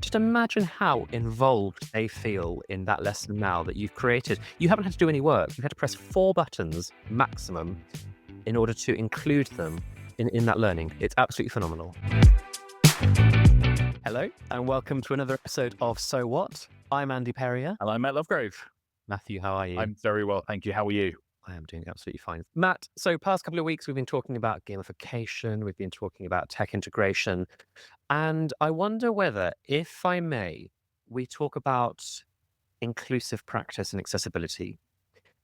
just imagine how involved they feel in that lesson now that you've created. You haven't had to do any work. You've had to press 4 buttons maximum in order to include them in that learning. It's absolutely phenomenal. Hello, and welcome to another episode of So What? I'm Andy Perrier. And I'm Matt Lovegrove. Matthew, how are you? I'm very well, thank you. How are you? I am doing absolutely fine. Matt, so past couple of weeks we've been talking about gamification, we've been talking about tech integration, and I wonder whether, if I may, we talk about inclusive practice and accessibility,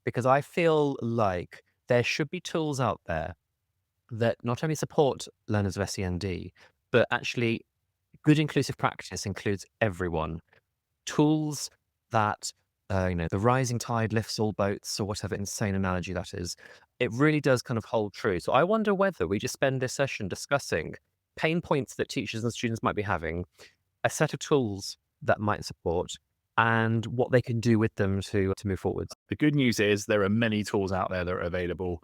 because I feel like there should be tools out there that not only support learners of SEND, but actually good inclusive practice includes everyone. Tools that, the rising tide lifts all boats, or whatever insane analogy that is. It really does kind of hold true. So I wonder whether we just spend this session discussing pain points that teachers and students might be having, a set of tools that might support, and what they can do with them to move forwards. The good news is there are many tools out there that are available,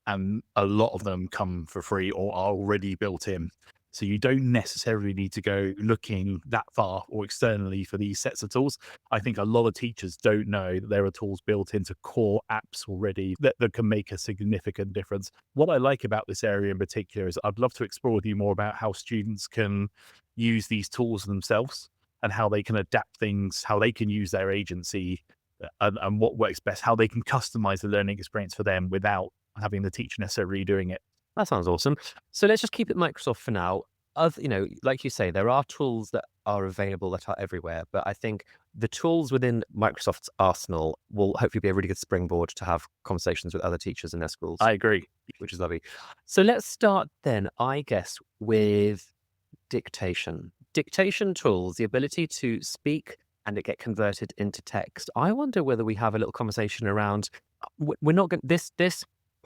and a lot of them come for free or are already built in. So you don't necessarily need to go looking that far or externally for these sets of tools. I think a lot of teachers don't know that there are tools built into core apps already that can make a significant difference. What I like about this area in particular is I'd love to explore with you more about how students can use these tools themselves and how they can adapt things, how they can use their agency and what works best, how they can customize the learning experience for them without having the teacher necessarily doing it. That sounds awesome. So let's just keep it Microsoft for now. Like you say, there are tools that are available that are everywhere, but I think the tools within Microsoft's arsenal will hopefully be a really good springboard to have conversations with other teachers in their schools, I agree. which is lovely. So let's start then, I guess, with dictation. Dictation tools, the ability to speak and it get converted into text. I wonder whether we have a little conversation around. We're not going. This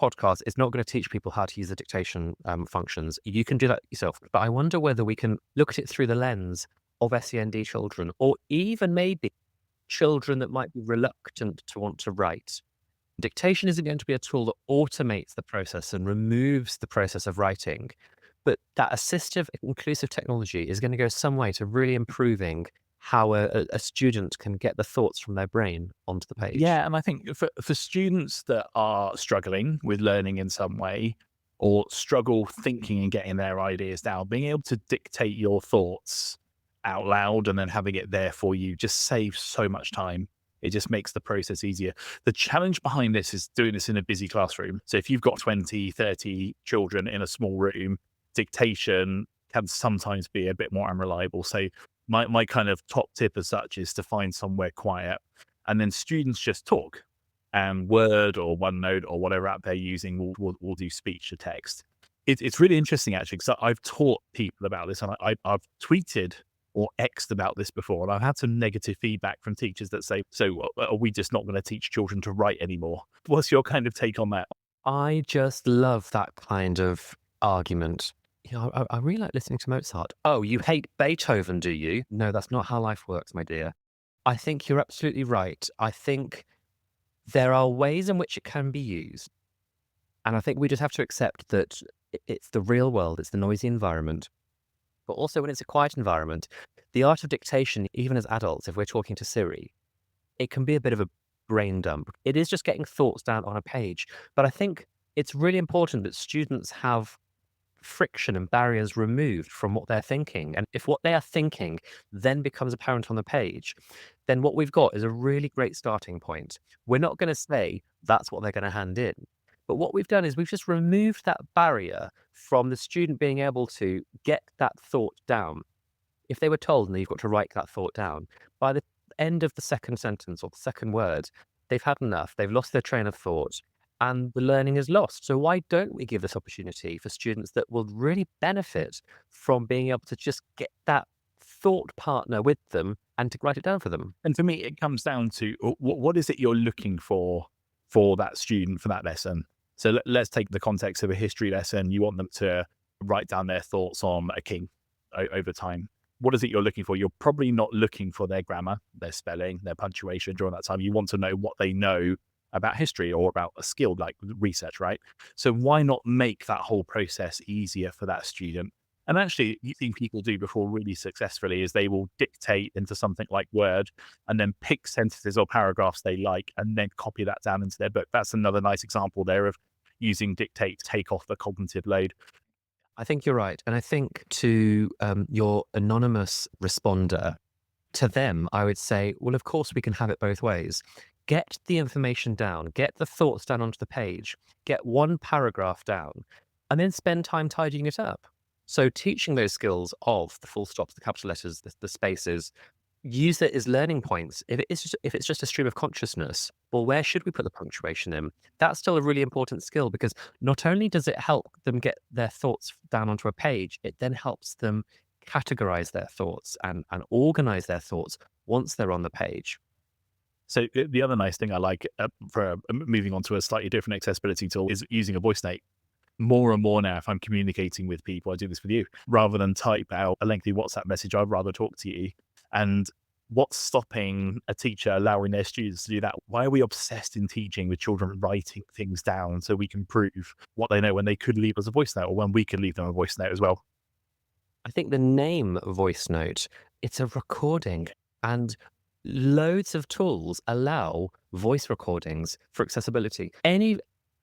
podcast is not going to teach people how to use the dictation functions. You can do that yourself. But I wonder whether we can look at it through the lens of SEND children, or even maybe children that might be reluctant to want to write. Dictation isn't going to be a tool that automates the process and removes the process of writing, but that assistive, inclusive technology is going to go some way to really improving how a student can get the thoughts from their brain onto the page. Yeah, and I think for students that are struggling with learning in some way or struggle thinking and getting their ideas down, being able to dictate your thoughts out loud and then having it there for you just saves so much time. It just makes the process easier. The challenge behind this is doing this in a busy classroom. So if you've got 20, 30 children in a small room, dictation can sometimes be a bit more unreliable. So my kind of top tip as such is to find somewhere quiet and then students just talk, and Word or OneNote or whatever app they're using will do speech to text. It's really interesting actually, because I've taught people about this and I've tweeted or X'd about this before, and I've had some negative feedback from teachers that say, so are we just not going to teach children to write anymore? What's your kind of take on that? I just love that kind of argument. I really like listening to Mozart. Oh, you hate Beethoven, do you? No, that's not how life works, my dear. I think you're absolutely right. I think there are ways in which it can be used. And I think we just have to accept that it's the real world, it's the noisy environment. But also when it's a quiet environment, the art of dictation, even as adults, if we're talking to Siri, it can be a bit of a brain dump. It is just getting thoughts down on a page. But I think it's really important that students have friction and barriers removed from what they're thinking. And if what they are thinking then becomes apparent on the page, then what we've got is a really great starting point. We're not going to say that's what they're going to hand in. But what we've done is we've just removed that barrier from the student being able to get that thought down. If they were told, and you've got to write that thought down, by the end of the second sentence or the second word, they've had enough, they've lost their train of thought, and the learning is lost. So why don't we give this opportunity for students that will really benefit from being able to just get that thought partner with them and to write it down for them? And for me, it comes down to what is it you're looking for that student for that lesson? So let's take the context of a history lesson. You want them to write down their thoughts on a king over time. What is it you're looking for? You're probably not looking for their grammar, their spelling, their punctuation during that time. You want to know what they know about history or about a skill like research, right? So why not make that whole process easier for that student? And actually, you see people do before really successfully is they will dictate into something like Word and then pick sentences or paragraphs they like and then copy that down into their book. That's another nice example there of using dictate to take off the cognitive load. I think you're right. And I think to your anonymous responder, to them, I would say, well, of course, we can have it both ways. Get the information down, get the thoughts down onto the page, get one paragraph down, and then spend time tidying it up. So, teaching those skills of the full stops, the capital letters, the spaces, use it as learning points. If it's just a stream of consciousness, well, where should we put the punctuation in? That's still a really important skill because not only does it help them get their thoughts down onto a page, it then helps them categorize their thoughts and organize their thoughts once they're on the page. So the other nice thing I like for moving on to a slightly different accessibility tool is using a voice note. More and more now, if I'm communicating with people, I do this with you, rather than type out a lengthy WhatsApp message, I'd rather talk to you. And what's stopping a teacher allowing their students to do that? Why are we obsessed in teaching with children writing things down so we can prove what they know when they could leave us a voice note or when we could leave them a voice note as well? I think the name voice note, it's a recording, and loads of tools allow voice recordings for accessibility. Any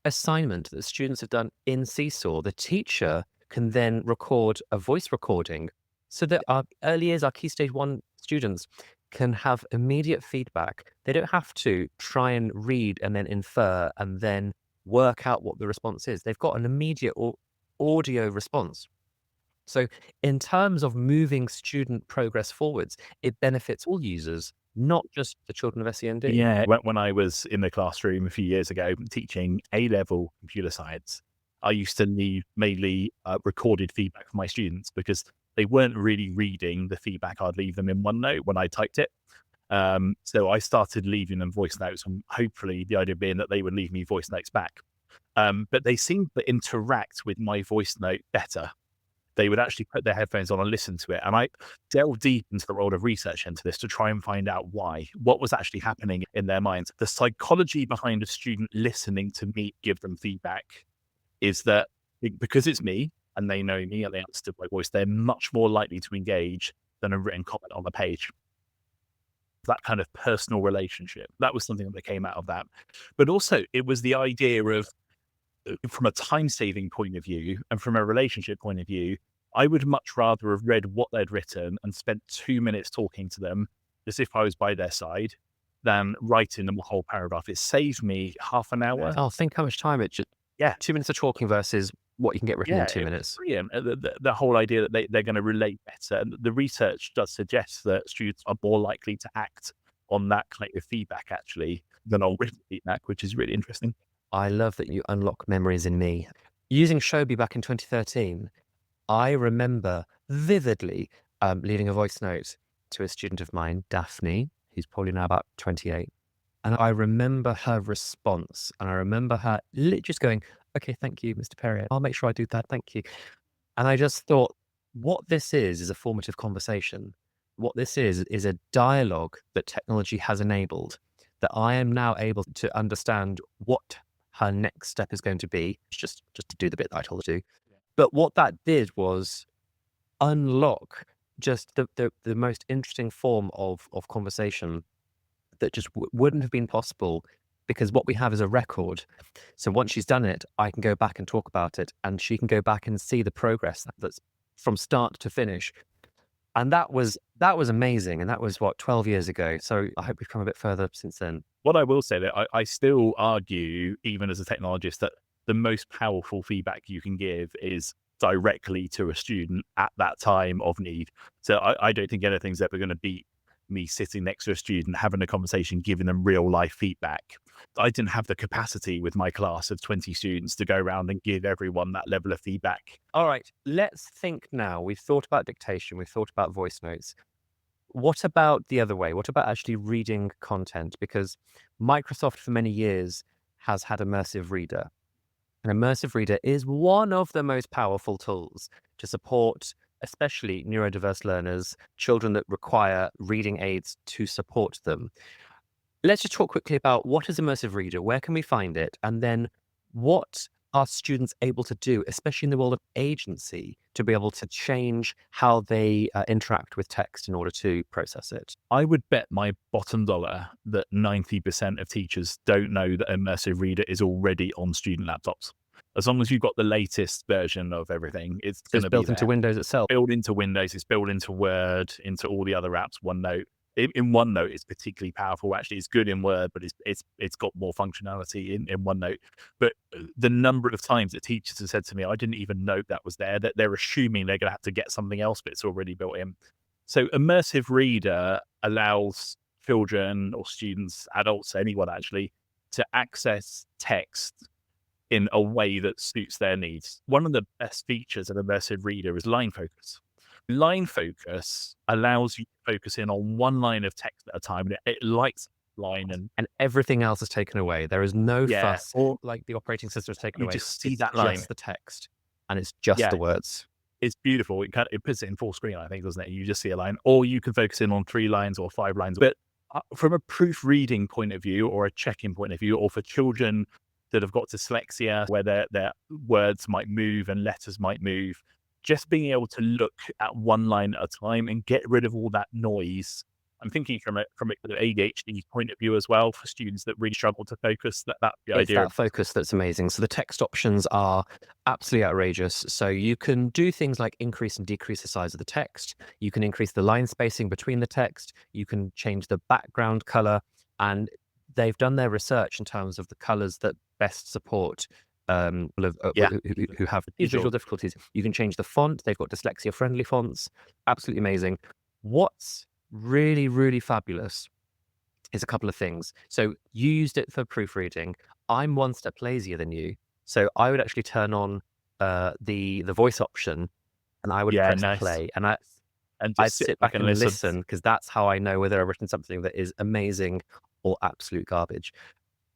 assignment that students have done in Seesaw, the teacher can then record a voice recording so that our early years, our Key Stage 1 students can have immediate feedback. They don't have to try and read and then infer and then work out what the response is. They've got an immediate audio response. So, in terms of moving student progress forwards, it benefits all users, not just the children of SEND. Yeah. When I was in the classroom a few years ago teaching A-level computer science, I used to leave mainly recorded feedback for my students because they weren't really reading the feedback I'd leave them in OneNote when I typed it. So I started leaving them voice notes, and hopefully the idea being that they would leave me voice notes back. But they seemed to interact with my voice note better. They would actually put their headphones on and listen to it. And I delved deep into the world of research into this to try and find out why, what was actually happening in their minds. The psychology behind a student listening to me give them feedback is that because it's me and they know me and they understood my voice, they're much more likely to engage than a written comment on the page. That kind of personal relationship. That was something that came out of that. But also, it was the idea of from a time saving point of view and from a relationship point of view, I would much rather have read what they'd written and spent 2 minutes talking to them as if I was by their side than writing them a whole paragraph. It saved me half an hour. Oh, think how much time it just, Yeah. 2 minutes of talking versus what you can get written in Yeah, two it was minutes. brilliant. The whole idea that they're going to relate better. And the research does suggest that students are more likely to act on that kind of feedback actually than on written feedback, which is really interesting. I love that you unlock memories in me. Using Shobi back in 2013, I remember vividly leaving a voice note to a student of mine, Daphne, who's probably now about 28. And I remember her response, and I remember her just going, "Okay, thank you, Mr. Perrier. I'll make sure I do that. Thank you." And I just thought, what this is a formative conversation. What this is a dialogue that technology has enabled, that I am now able to understand what her next step is going to be, just to do the bit that I told her to. But what that did was unlock just the most interesting form of conversation that just wouldn't have been possible because what we have is a record. So once she's done it, I can go back and talk about it, and she can go back and see the progress that's from start to finish. And that was amazing. And that was what, 12 years ago. So I hope we've come a bit further since then. What I will say that I still argue, even as a technologist, that the most powerful feedback you can give is directly to a student at that time of need. So I don't think anything's ever going to beat me sitting next to a student, having a conversation, giving them real life feedback. I didn't have the capacity with my class of 20 students to go around and give everyone that level of feedback. All right, let's think now. We've thought about dictation, we've thought about voice notes. What about the other way? What about actually reading content? Because Microsoft for many years has had Immersive Reader. An Immersive Reader is one of the most powerful tools to support, especially neurodiverse learners, children that require reading aids to support them. Let's just talk quickly about what is Immersive Reader, where can we find it, and then what are students able to do, especially in the world of agency, to be able to change how they interact with text in order to process it? I would bet my bottom dollar that 90% of teachers don't know that Immersive Reader is already on student laptops. As long as you've got the latest version of everything, it's So going it's to be built into there. Windows itself. Built into Windows, it's built into Word, into all the other apps, OneNote. In OneNote, it's particularly powerful. Actually, it's good in Word, but it's got more functionality in OneNote. But the number of times that teachers have said to me, "I didn't even know that was there," that they're assuming they're going to have to get something else, but it's already built in. So Immersive Reader allows children or students, adults, anyone actually, to access text in a way that suits their needs. One of the best features of Immersive Reader is line focus. Line focus allows you to focus in on one line of text at a time. And it lights up the line and And everything else is taken away. There is no yeah, fuss, or like the operating system is taken you away. just see It's that line. just the text and it's just Yeah, the words. it's beautiful. It puts it in full screen, I think, doesn't it? You just see a line, or you can focus in on 3 lines or 5 lines. But from a proofreading point of view, or a check-in point of view, or for children that have got dyslexia, where their words might move and letters might move, just being able to look at one line at a time and get rid of all that noise. I'm thinking from an ADHD point of view as well, for students that really struggle to focus. That's the It's idea. that focus that's amazing. So the text options are absolutely outrageous. So you can do things like increase and decrease the size of the text. You can increase the line spacing between the text. You can change the background color. And they've done their research in terms of the colors that best support Yeah, who have these visual. visual difficulties. You can change the font. They've got dyslexia friendly fonts. Absolutely amazing. What's really, really fabulous is a couple of things. So you used it for proofreading. I'm one step lazier than you. So I would actually turn on the voice option and I would Yeah, press nice. play and And I'd just sit sit back back and and listen. listen because that's how I know whether I've written something that is amazing or absolute garbage.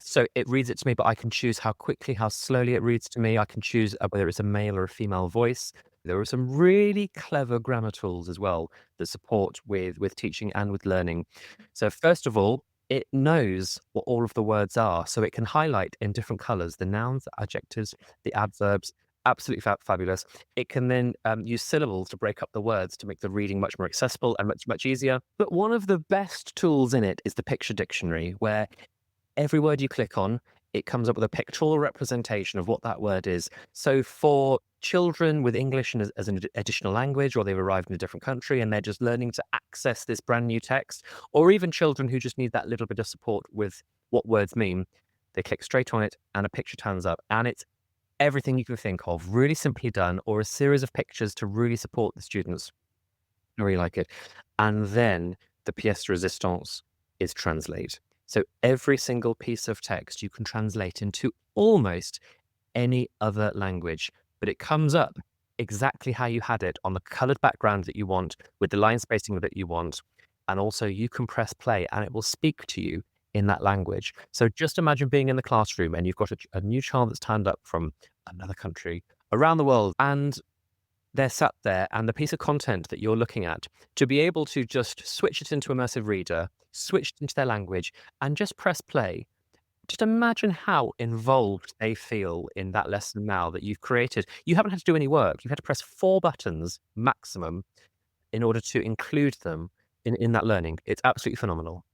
So it reads it to me, but I can choose how quickly, how slowly it reads to me. I can choose whether it's a male or a female voice. There are some really clever grammar tools as well that support with teaching and with learning. So first of all, it knows what all of the words are, so it can highlight in different colors the nouns, the adjectives, the adverbs. Absolutely fabulous. It can then use syllables to break up the words to make the reading much more accessible and much easier. But one of the best tools in it is the picture dictionary, where every word you click on, it comes up with a pictorial representation of what that word is. So for children with English as an additional language, or they've arrived in a different country and they're just learning to access this brand new text, or even children who just need that little bit of support with what words mean, they click straight on it and a picture turns up. And it's everything you can think of, really simply done, or a series of pictures to really support the students. I really like it. And then the pièce de résistance is translate. So every single piece of text you can translate into almost any other language, but it comes up exactly how you had it on the colored background that you want, with the line spacing that you want. And also you can press play and it will speak to you in that language. So just imagine being in the classroom and you've got a new child that's turned up from another country around the world, and they're sat there and the piece of content that you're looking at, to be able to just switch it into Immersive Reader, switch it into their language, and just press play. Just imagine how involved they feel in that lesson now that you've created. You haven't had to do any work. You've had to press 4 buttons maximum in order to include them in that learning. It's absolutely phenomenal.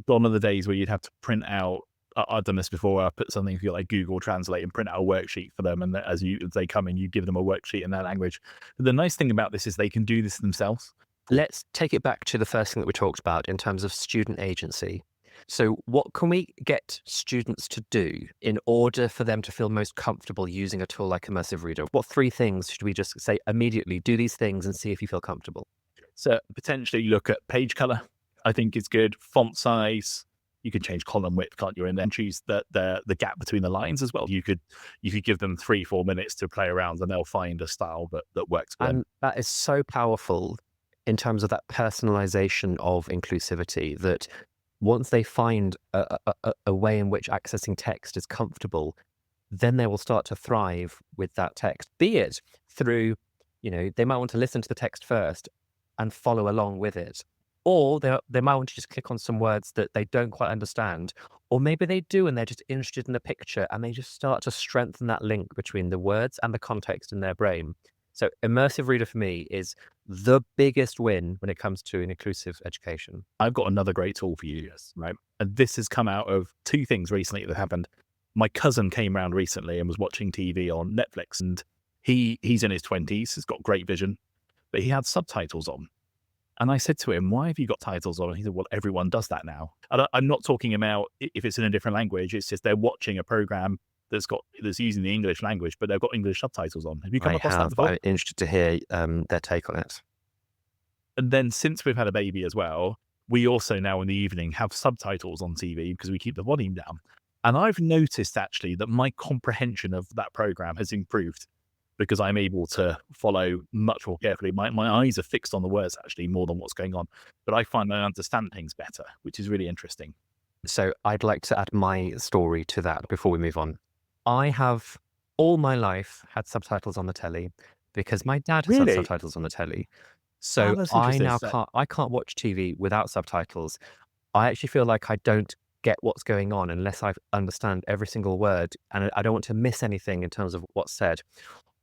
Gone are the days where you'd have to print out. I've done this before. I put something for like Google Translate and print out a worksheet for them, and as they come in, you give them a worksheet in their language. But the nice thing about this is they can do this themselves. Let's take it back to the first thing that we talked about in terms of student agency. So, what can we get students to do in order for them to feel most comfortable using a tool like Immersive Reader? What 3 things should we just say immediately? Do these things and see if you feel comfortable. So potentially look at page color. I think it's good. Font size. You can change column width, can't you? And then choose the gap between the lines as well. You could give them 3-4 minutes to play around, and they'll find a style that works for them. And that is so powerful in terms of that personalization of inclusivity, that once they find a way in which accessing text is comfortable, then they will start to thrive with that text, be it through, they might want to listen to the text first and follow along with it. Or they might want to just click on some words that they don't quite understand, or maybe they do and they're just interested in the picture and they just start to strengthen that link between the words and the context in their brain. So Immersive Reader for me is the biggest win when it comes to an inclusive education. I've got another great tool for you, yes, right? And this has come out of two things recently that happened. My cousin came around recently and was watching TV on Netflix, and he's in his 20s, he's got great vision, but he had subtitles on. And I said to him, "Why have you got titles on?" And he said, "Well, everyone does that now." And I'm not talking about if it's in a different language. It's just they're watching a program that's using the English language, but they've got English subtitles on. Have you come I across that have, before? I'm interested to hear their take on it. And then since we've had a baby as well, we also now in the evening have subtitles on TV because we keep the volume down. And I've noticed actually that my comprehension of that program has improved because I'm able to follow much more carefully. My eyes are fixed on the words actually more than what's going on, but I find I understand things better, which is really interesting. So I'd like to add my story to that before we move on. I have all my life had subtitles on the telly because my dad has had Really? subtitles on the telly. Oh, So that's I interesting. now can't watch TV without subtitles. I actually feel like I don't get what's going on unless I understand every single word, and I don't want to miss anything in terms of what's said.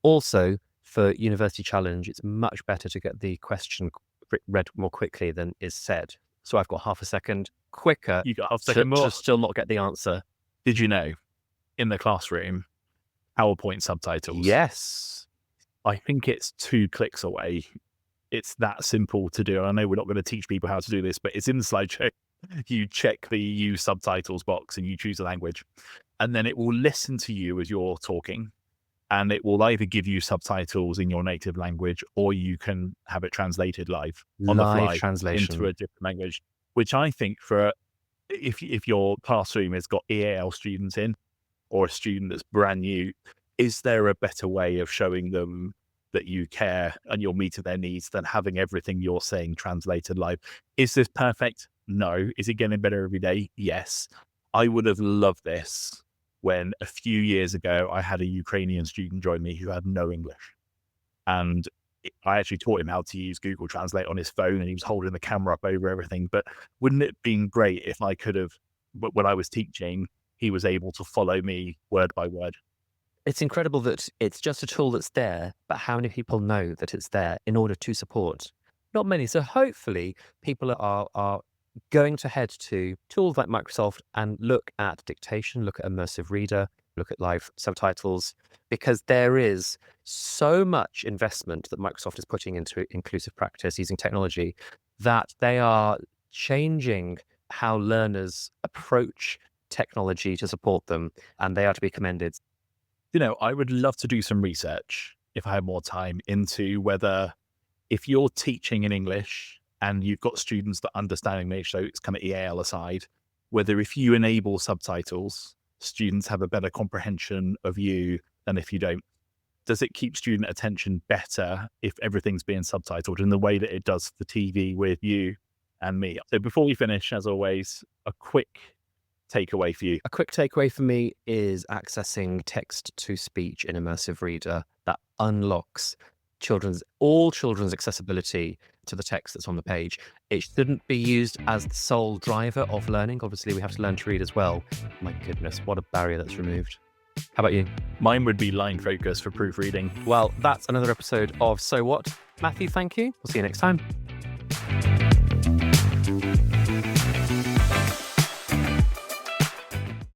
Also, for University Challenge, it's much better to get the question read more quickly than is said. So I've got half a second quicker You got half a to second more. still not get the answer. Did you know in the classroom, PowerPoint subtitles? Yes. I think it's 2 clicks away. It's that simple to do. I know we're not going to teach people how to do this, but it's in the slideshow. You check the use subtitles box and you choose a language, and then it will listen to you as you're talking. And it will either give you subtitles in your native language or you can have it translated live on the Live fly into translation. a different language, which I think for if your classroom has got EAL students in or a student that's brand new, is there a better way of showing them that you care and you're meeting their needs than having everything you're saying translated live? Is this perfect? No. Is it getting better every day? Yes. I would have loved this when a few years ago I had a Ukrainian student join me who had no English. And I actually taught him how to use Google Translate on his phone and he was holding the camera up over everything. But wouldn't it have been great if I could have, when I was teaching, he was able to follow me word by word? It's incredible that it's just a tool that's there, but how many people know that it's there in order to support? Not many. So hopefully people are going to head to tools like Microsoft and look at dictation, look at Immersive Reader, look at live subtitles, because there is so much investment that Microsoft is putting into inclusive practice using technology that they are changing how learners approach technology to support them, and they are to be commended. I would love to do some research if I had more time into whether if you're teaching in English and you've got students that understand English, so it's kind of EAL aside, whether if you enable subtitles, students have a better comprehension of you than if you don't. Does it keep student attention better if everything's being subtitled in the way that it does for TV with you and me? So before we finish, as always, a quick takeaway for you. A quick takeaway for me is accessing text to speech in Immersive Reader that unlocks all children's accessibility to the text that's on the page. It shouldn't be used as the sole driver of learning. Obviously, we have to learn to read as well. My goodness, what a barrier that's removed. How about you? Mine would be line focus for proofreading. Well, that's another episode of So What. Matthew, thank you. We'll see you next time.